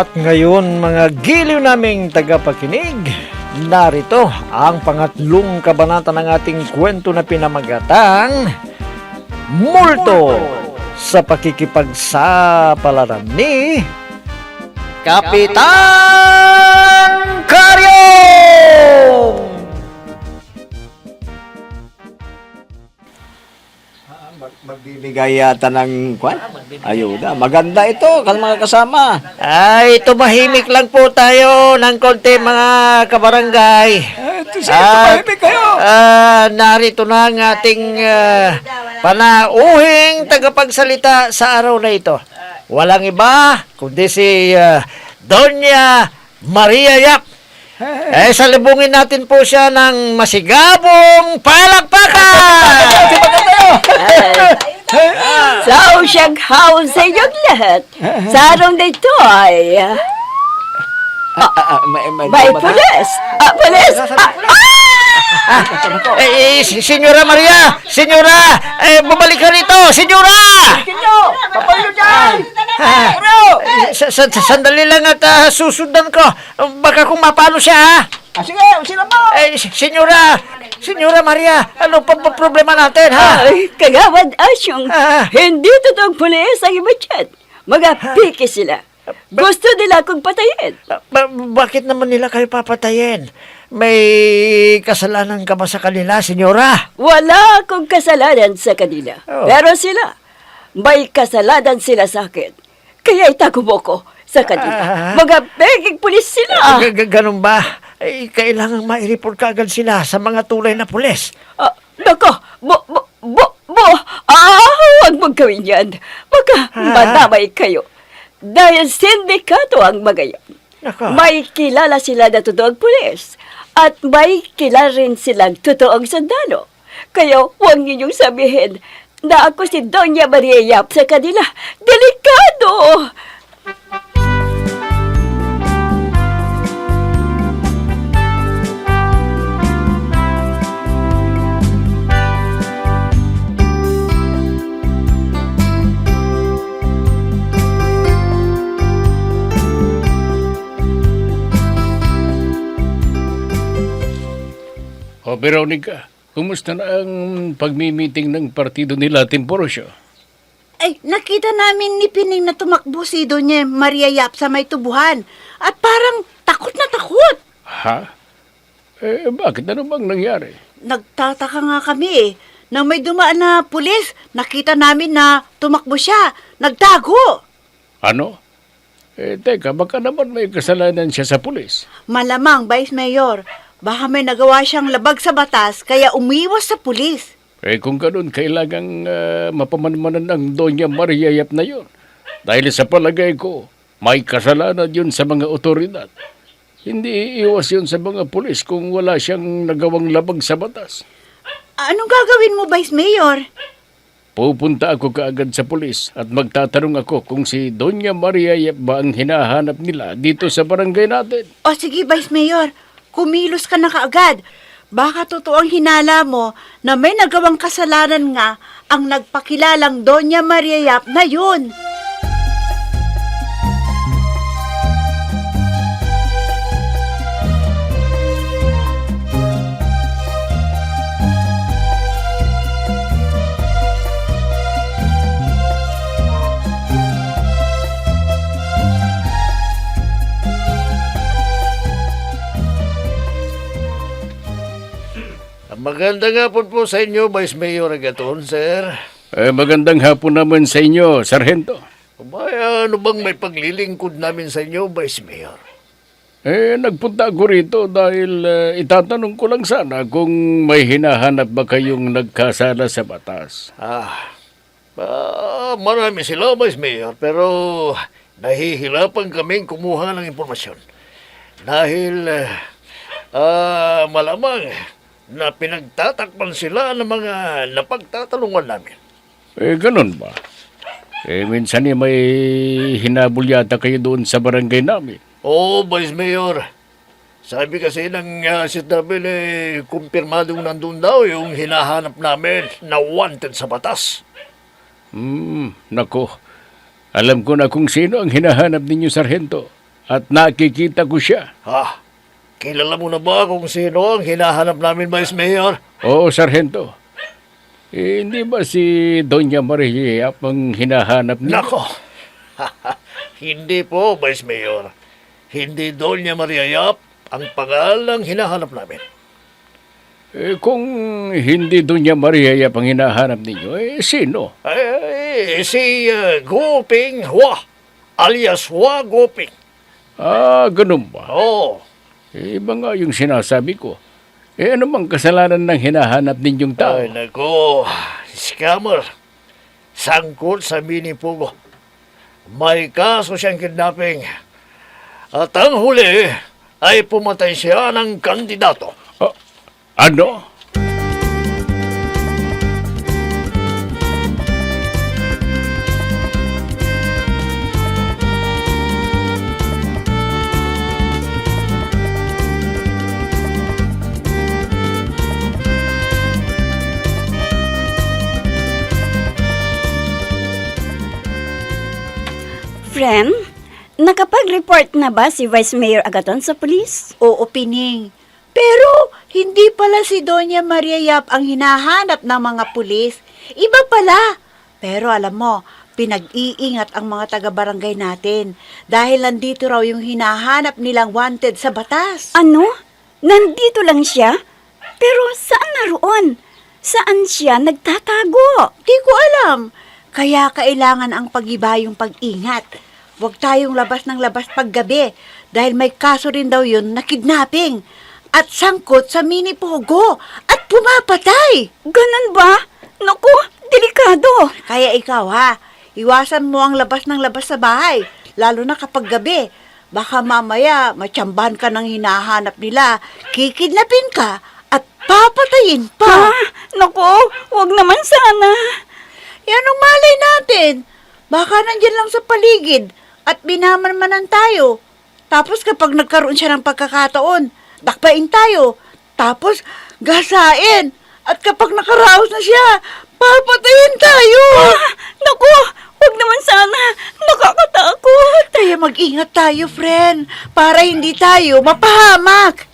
At ngayon mga giliw naming tagapakinig, narito ang pangatlong kabanata ng ating kwento na pinamagatang Multo sa pakikipagsapalaran ni Kapitan Karyong! Magbibigay yata ng ayuda. Maganda ito, mga kasama. Ay, tumahimik lang po tayo ng konti mga kabarangay. Tumahimik kayo. Narito na ang ating panauhing tagapagsalita sa araw na ito. Walang iba, kundi si Doña Maria Yap. Salubungin natin po siya ng masigabong palakpakan! So, siyaghaw sa inyong lahat. Sa araw na ito ay... may pulis! Pulis! Senyora Maria! Senyora! Bumalik ka rito! Senyora! Papayo dyan! Sandali lang at susundan ko. Baka kung mapano siya, ha? Sige, sila mo! Senyora Maria, ano pa problema natin, ha? Ay, kagawad asyong. Hindi totoong pulis ang iba dyan. Mag-apike sila. Gusto nila akong patayin. Bakit naman nila kayo papatayin? May kasalanan ka ba sa kanila, senyora? Wala akong kasalanan sa kanila. Oh. Pero sila, may kasalanan sila sa akin. Kaya itago mo ko sa kanila. Mag-apikeng pulis sila. Ganun ba? Kailangan ma-report ka agad sila sa mga tunay na pulis. Nako, huwag mong gawin yan. Baka madamay kayo. Dahil sindikato ang magayon. Nako. May kilala sila na totoong pulis. At may kilala rin silang totoong sundalo. Kaya huwag ninyong sabihin na ako si Doña Maria Yap sa kanila. Delikado! O, Veronica, kumusta na ang pagmi-meeting ng partido nila Temporosyo? Ay, nakita namin ni Pining na tumakbo si Doña Maria Yap sa may tubuhan. At parang takot na takot. Ha? Bakit? Ano bang nangyari? Nagtataka nga kami eh. Nang may dumaan na pulis, nakita namin na tumakbo siya. Nagtago. Ano? Teka, baka naman may kasalanan siya sa pulis. Malamang, Vice Mayor. Baka may nagawa siyang labag sa batas, kaya umiwas sa pulis. Kung ganun, kailangang mapamanmanan ng Doña Maria Yap na yun. Dahil sa palagay ko, may kasalanan yun sa mga otoridad. Hindi iiwas yun sa mga pulis kung wala siyang nagawang labag sa batas. Anong gagawin mo, Vice Mayor? Pupunta ako kaagad sa pulis at magtatanong ako kung si Doña Maria Yap ba ang hinahanap nila dito sa barangay natin. O sige, Vice Mayor. Kumilos ka na kaagad. Baka totoo ang hinala mo na may nagawang kasalanan nga ang nagpakilalang Doña Maria Yap na yun. Magandang hapon po sa inyo, Vice Mayor Agaton, sir. Magandang hapon naman sa inyo, Sargento. Ano bang may paglilingkod namin sa inyo, Vice Mayor? Nagpunta ako rito dahil itatanong ko lang sana kung may hinahanap ba kayong nagkasala sa batas. Marami sila, Vice Mayor, pero nahihirapan kaming kumuha ng impormasyon. Dahil malamang na pinagtatakpan sila ng mga napagtatanungan namin. Ganun ba? Minsan may hinabol yata kayo doon sa barangay namin. Oo, Vice Mayor. Sabi kasi ng namin, kumpirmadong nandun daw yung hinahanap namin na wanted sa batas. Nako. Alam ko na kung sino ang hinahanap ninyo, Sargento. at nakikita ko siya. Kilala mo na ba kung sino ang hinahanap namin, Vice Mayor? Oo, Sargento. Hindi ba si Doña Maria Yap ang hinahanap niyo? Nako! Hindi po, Vice Mayor. Hindi Doña Maria Yap ang pangalang hinahanap namin. Kung hindi Doña Maria Yap ang hinahanap ninyo, sino? Si Goping Hua, alias Hua Goping. Ganun ba? Oo. Iba nga yung sinasabi ko. Ano bang kasalanan ng hinahanap ninyong tao? Ay, nako. Scammer. Sangkot sa mini pugo. May kaso siyang kidnapping. At ang huli ay pumatay siya ng kandidato. Ano? Friend, nakapag-report na ba si Vice Mayor Agaton sa pulis? Oo, Pining. Pero hindi pala si Doña Maria Yap ang hinahanap ng mga pulis. Iba pala. Pero alam mo, pinag-iingat ang mga taga-barangay natin dahil nandito raw yung hinahanap nilang wanted sa batas. Ano? Nandito lang siya? Pero saan naroon? Saan siya nagtatago? Di ko alam. Kaya kailangan ang pag-iba yung pag-ingat. Huwag tayong labas ng labas paggabi dahil may kaso rin daw yun na kidnapping at sangkot sa mini pogo at pumapatay. Ganun ba? Naku, delikado. Kaya ikaw ha, iwasan mo ang labas ng labas sa bahay, lalo na kapag gabi. Baka mamaya matsambahan ka ng hinahanap nila, kikidnapin ka at papatayin pa. Naku, wag naman sana. Yan ang malay natin. Baka nandyan lang sa paligid at binamanmanan tayo. Tapos kapag nagkaroon siya ng pagkakataon, dakpain tayo. Tapos gasain. At kapag nakaraos na siya, papatayin tayo. Naku, wag naman sana. Nakakatakot. Kaya mag-ingat tayo, friend, para hindi tayo mapahamak.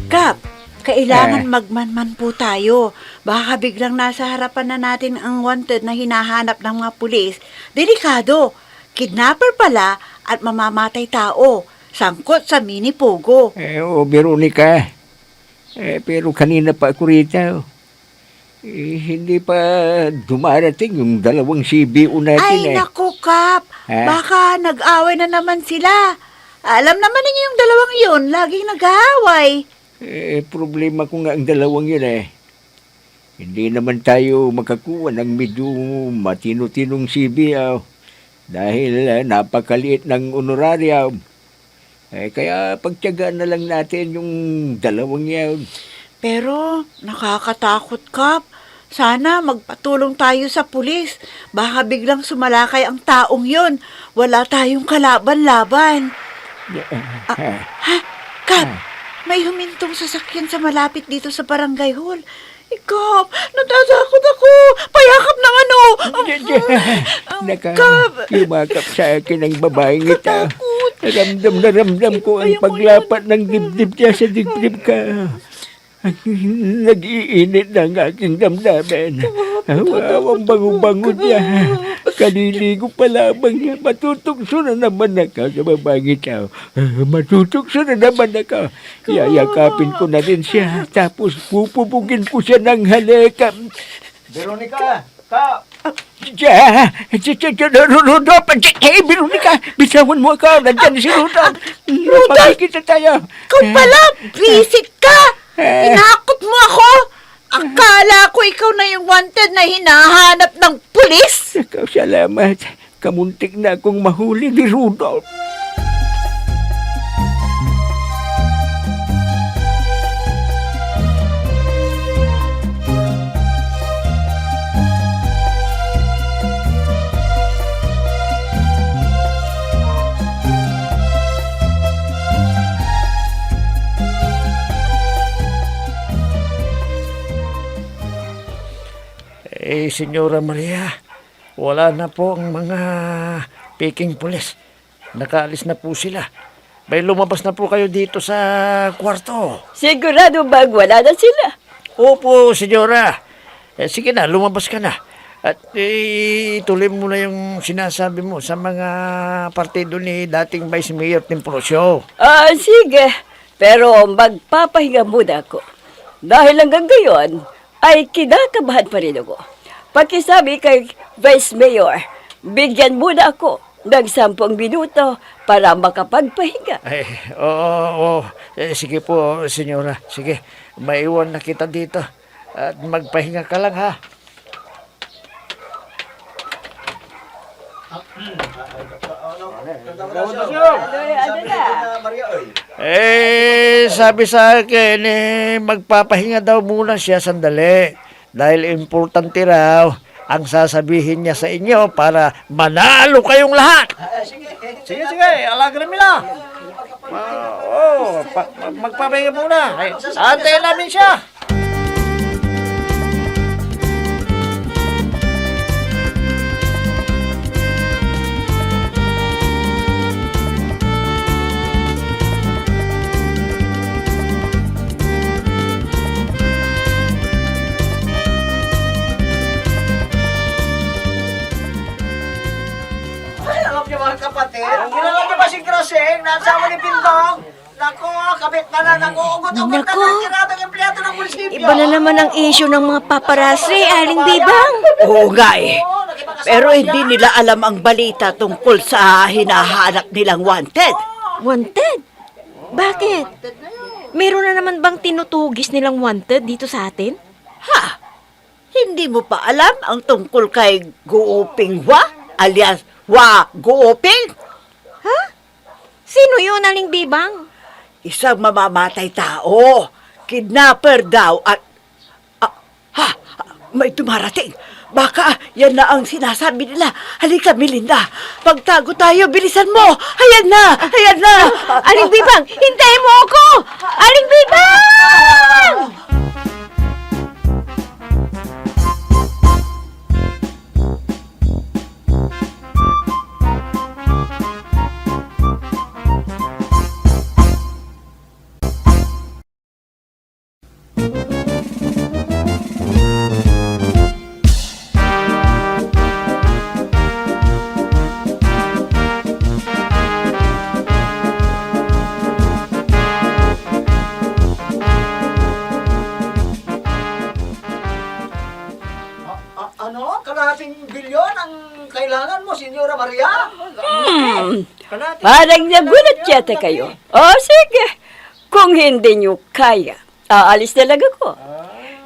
Kap, kailangan magmanman po tayo. Baka biglang nasa harapan na natin ang wanted na hinahanap ng mga pulis. Delikado. Kidnapper pala at mamamatay tao. Sangkot sa mini pogo. Veronica. Pero kanina pa ako rito. Hindi pa dumarating yung dalawang CBO natin. Ay, naku, Kap. Ha? Baka nag-away na naman sila. Alam naman ninyo yung dalawang yun. Laging nag-aaway. Problema ko nga ang dalawang yun Hindi naman tayo makakuha ng medyo matino-tinong CBO dahil napakaliit ng honorarium. Kaya pagtiyagaan na lang natin yung dalawang yun. Pero nakakatakot, Kap. Sana magpatulong tayo sa pulis. Baka biglang sumalakay ang taong yon. Wala tayong kalaban-laban. Kap, may humintong sasakyan sa malapit dito sa barangay hall. Ikaw, natatakot ako. Payakap ng ano. Yumakap sa akin ang babaeng ito. Ramdam na ramdam ko ang paglapat ng dibdib niya sa dibdib ka. Nag-iinit na ang aking damdamin. Ang bango-bango niya. Kaliligo pa lamang niya. Matutokso na naman ako sa babaeng ito. Matutokso na naman ako. Yayakapin ko na rin siya. Tapos pupupugin ko siya ng halika. Veronica! Ka! Rudolph! Hey, Veronica! Bitawan mo ako. Nandiyan si Rudolph. Magkikita tayo. Ikaw pala, visit ka. Tinakot mo ako. Akala ko ikaw na yung wanted na hinahanap ng pulis. Ikaw, salamat. Kamuntik na akong mahuli ni Rudolph. Senyora Maria, wala na po ang mga peking pulis. Nakaalis na po sila. May lumabas na po kayo dito sa kwarto. Sigurado bang wala na sila? Opo, senyora. Sige na, lumabas ka na. At ituloy mo na yung sinasabi mo sa mga partido ni dating Vice Mayor Temprosio. Sige. Pero magpapahinga muna ako. Dahil hanggang gayon, ay kinakabahan pa rin ako. Pakisabi kay Vice Mayor, bigyan muna ako ng 10 minuto para makapagpahinga. Ay, oo. Sige po, senyora. Sige, maiwan na kita dito. At magpahinga ka lang, ha? Sabi sa akin, magpapahinga daw muna siya sandali. Dahil importante raw ang sasabihin niya sa inyo para manalo kayong lahat. Sige, alagran nila. Magpapahinga muna. Antayin namin siya. Kapatid, kilala niyo ba si Groseng? Nasama ni Pindong? Naku, kabit na na, naguugot-ugot na ng tiradong empleyado ng munisipyo. Iba na naman ang issue ng mga paparazzi, Aling Bibang. Oo nga eh. Pero hindi nila alam ang balita tungkol sa hinahanap nilang wanted. Wanted? Bakit? Meron na naman bang tinutugis nilang wanted dito sa atin? Ha? Hindi mo pa alam ang tungkol kay Guoping Hua, alias Hua Guoping? Ha? Sino yun, Aling Bibang? Isang mamamatay tao. Kidnapper daw at... may dumarating. Baka yan na ang sinasabi nila. Halika, Melinda. Pagtago tayo, bilisan mo. Ayan na! Ayan na! Aling Bibang, hintayin mo ako! Aling Bibang! Ano? Kalahating bilyon ang kailangan mo, Senyora Maria? Parang nagulat yata kayo. Sige. Kung hindi nyo kaya, aalis na lang ako.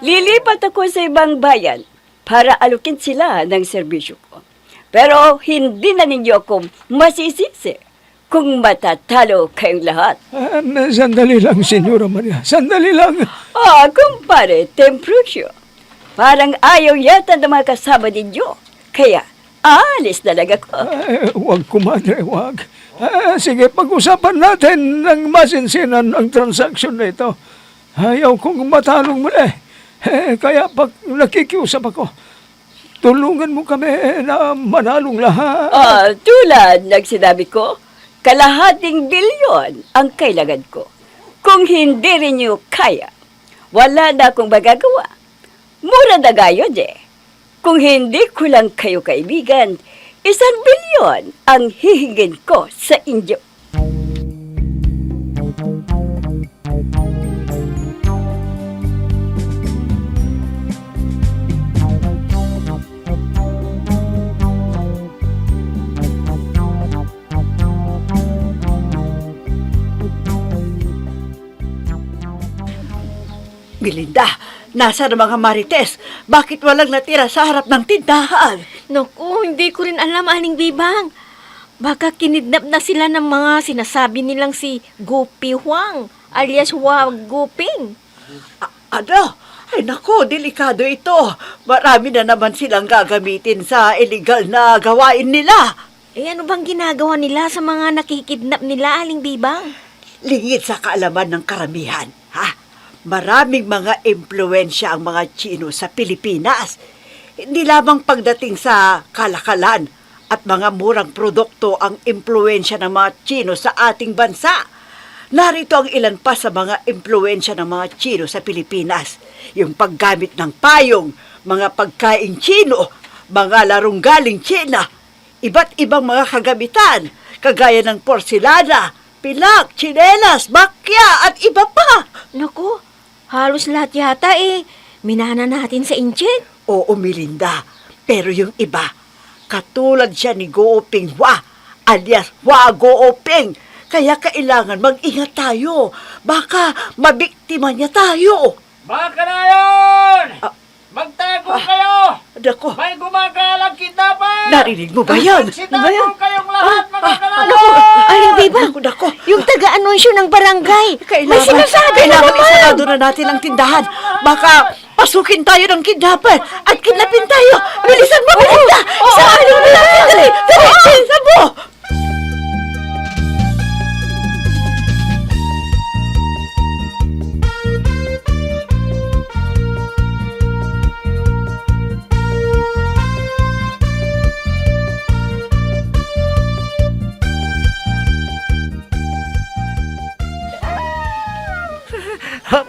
Lilipat ako sa ibang bayan para alukin sila ng serbisyo ko. Pero hindi na ninyo ako masisisi kung matatalo kayong lahat. Sandali lang, Senyora Maria. Sandali lang. Kumpare, Temprusyo. Parang ayaw yata na mga kasama ninyo. Kaya, alis na lang ako. Huwag, kumadre, huwag. Sige, pag-usapan natin ng masinsinan ang transaksyon na ito. Ayaw kong matalong muli. Kaya pag nakikiusap ako, tulungan mo kami na manalong lahat. Tulad ng sinabi ko, kalahating bilyon ang kailangan ko. Kung hindi rin nyo kaya, wala na akong magagawa. Mura na gayon Kung hindi ko lang kayo kaibigan, 1 bilyon ang hihingin ko sa inyo. Melinda, nasa na mga marites? Bakit walang natira sa harap ng tindahan? Naku, hindi ko rin alam, Aling Bibang. Baka kinidnap na sila ng mga sinasabi nilang si Gupi Huang, alias Hua Guping. Ano? Ay nako, delikado ito. Marami na naman silang gagamitin sa illegal na gawain nila. Ano bang ginagawa nila sa mga nakikidnap nila, Aling Bibang? Lingid sa kaalaman ng karamihan, ha? Maraming mga impluensya ang mga Chino sa Pilipinas. hindi lamang pagdating sa kalakalan at mga murang produkto ang impluensya ng mga Chino sa ating bansa. Narito ang ilan pa sa mga impluensya ng mga Chino sa Pilipinas. Yung paggamit ng payong, mga pagkain Chino, mga larong galing China, iba't ibang mga kagamitan, kagaya ng porselana, pilak, tsinelas, bakya, at iba pa. Naku, halos lahat yata minana natin sa Inchit. Oo, Melinda. Pero yung iba, katulad siya ni Gooping Hua, alias Hua Gooping. Kaya kailangan mag-ingat tayo. Baka mabiktima niya tayo. Baka na yun! Magtago kayo! Dako, May gumagalang kidnapan! narinig mo ba yan? Sitago kayong lahat, mga kalaban! Naku, Aling Bibang, Dako, yung taga-anunsyo ng barangay. May sinasabi na kailangan naman. isarado na natin ang tindahan. Baka pasukin tayo ng kidnapper at kidnapin tayo. Bilisan mo, Melinda! Isarado mo natin! Dali! Dali! Bilisan mo!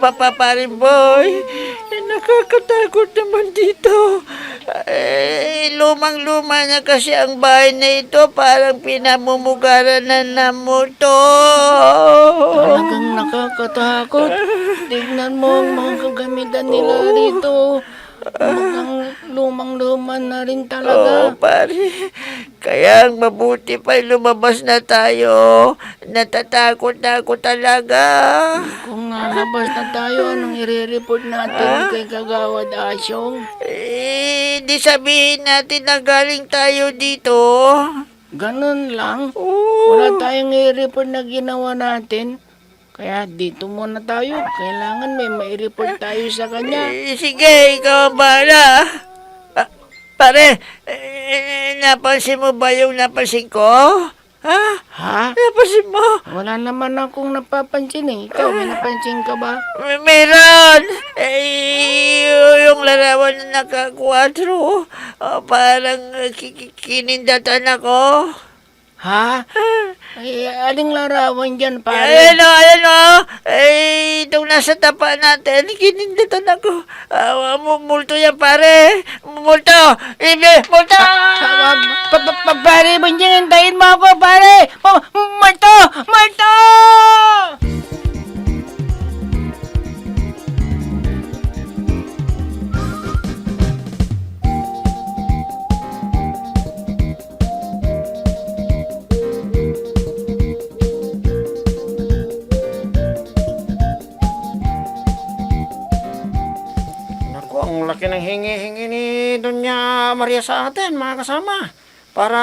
Paparin boy, nakakatakot naman dito. Lumang-luma na kasi ang bahay na ito, parang pinamumugaran na ng motor. Talagang nakakatakot. Tignan mo ang mga kagamitan nila rito. Mukhang lumang-luma na rin Oo, talaga. pare. Kaya ang mabuti pa lumabas na tayo. Natatakot na ako talaga. Kung nalabas na tayo, anong i-report natin kay Kagawad Asyong? Di sabihin natin na galing tayo dito. Ganun lang. Oo. Wala tayong i-report na ginawa natin. Kaya dito muna tayo. Kailangan may mai-report tayo sa kanya. Sige, ikaw ang bahala. Pare, napansin mo ba yung napansin ko? Ha? Ha? Napansin mo? Wala naman akong napapansin eh. Ikaw, may napansin ka ba? Meron! Yung larawan na naka-4, parang kinindatan ako. Ha? Ay, aling larawan dyan, pare? Ayan o. Itong nasa tapa natin, kinindatan ako. Multo yan, pare. Multo! Multo! Pare, banyan, hintayin mo ako, pare! Marto! Marto! Naku, ang laki ng hingi-hingi ni Doña Maria sa atin, mga kasama. Para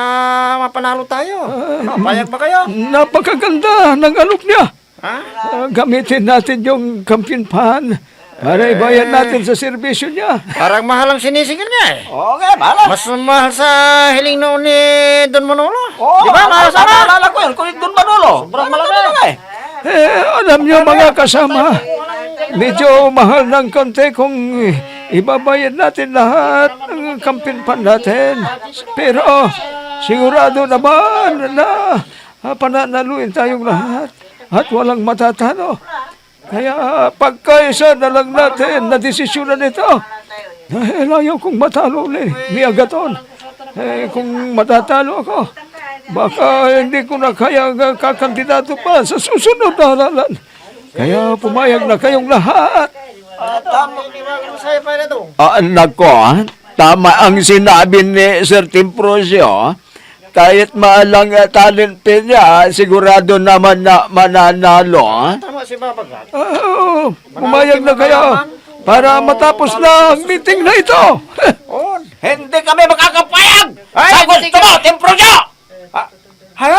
mapanalo tayo. Payag ba kayo? Napakaganda ng alok niya. Ha? Gamitin natin yung campaign pan para ibayad natin sa serbisyo niya. Parang mahal ang sinisigil niya eh. Okay, bahala. Mas mahal sa hiling noon ni Don Manolo. Oo, Di ba, mga kasama? Naalala ko yun. Kung doon Manolo. Sobrang malaki. Alam niyo mga kasama, medyo mahal ng konti kung ibabayad natin lahat ng campaign pan natin. Pero sigurado naman na pananaluin tayong lahat at walang matatalo. Kaya pagkaisa na lang natin na desisyonan ito. Dahil ayaw kong matalo ni Agaton. Kung matatalo ako, baka hindi ko na kaya kakandidato pa sa susunod na halalan. Kaya pumayag na kayong lahat. Nako, tama ang sinabi ni Sir Timprosio. Kahit maalang talent niya, sigurado naman na mananalo. Tama si Babagat. Pumayag na kayo para matapos na ang meeting na ito. Hindi kami makakapayag! Sa gusto mo, Tempro nyo! Ha?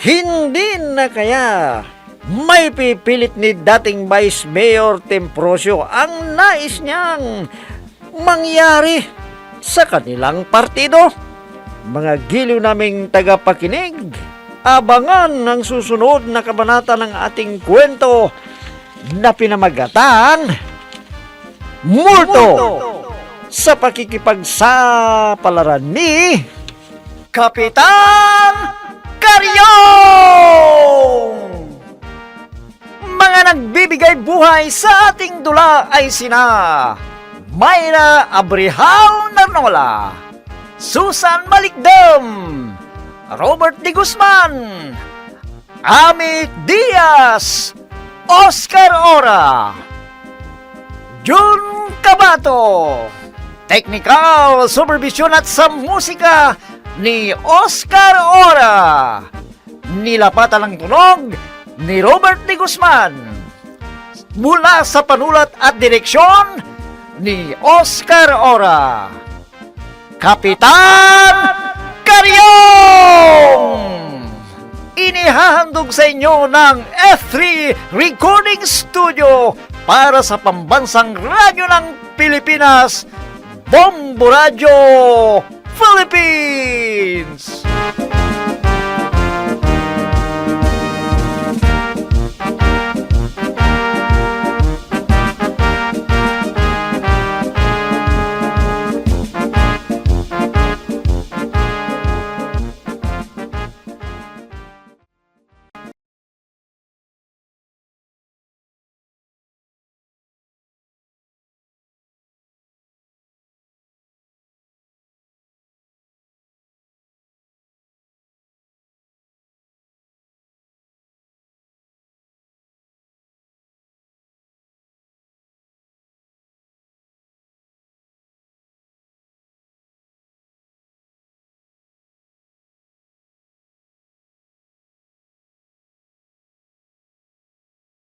Hindi na kaya may pipilit ni dating Vice Mayor Temprosio ang nais niyang mangyari sa kanilang partido. Mga giliw naming tagapakinig, abangan ang susunod na kabanata ng ating kwento na pinamagatang Multo sa pakikipagsapalaran ni Kapitan Karyong! Mga nagbibigay buhay sa ating dula ay sina Mayra Abrihal Narnola, Susan Malikdam, Robert De Guzman, Amit Diaz, Oscar Ora, Jun Cabato, Technical Supervision at sa musika ni Oscar Ora, nilapatan ng tunog ni Robert De Guzman, mula sa panulat at direksyon ni Oscar Ora, Kapitan Karyong! Inihahandog sa inyo ng F3 Recording Studio para sa pambansang radyo ng Pilipinas, Bombo Radio Philippines!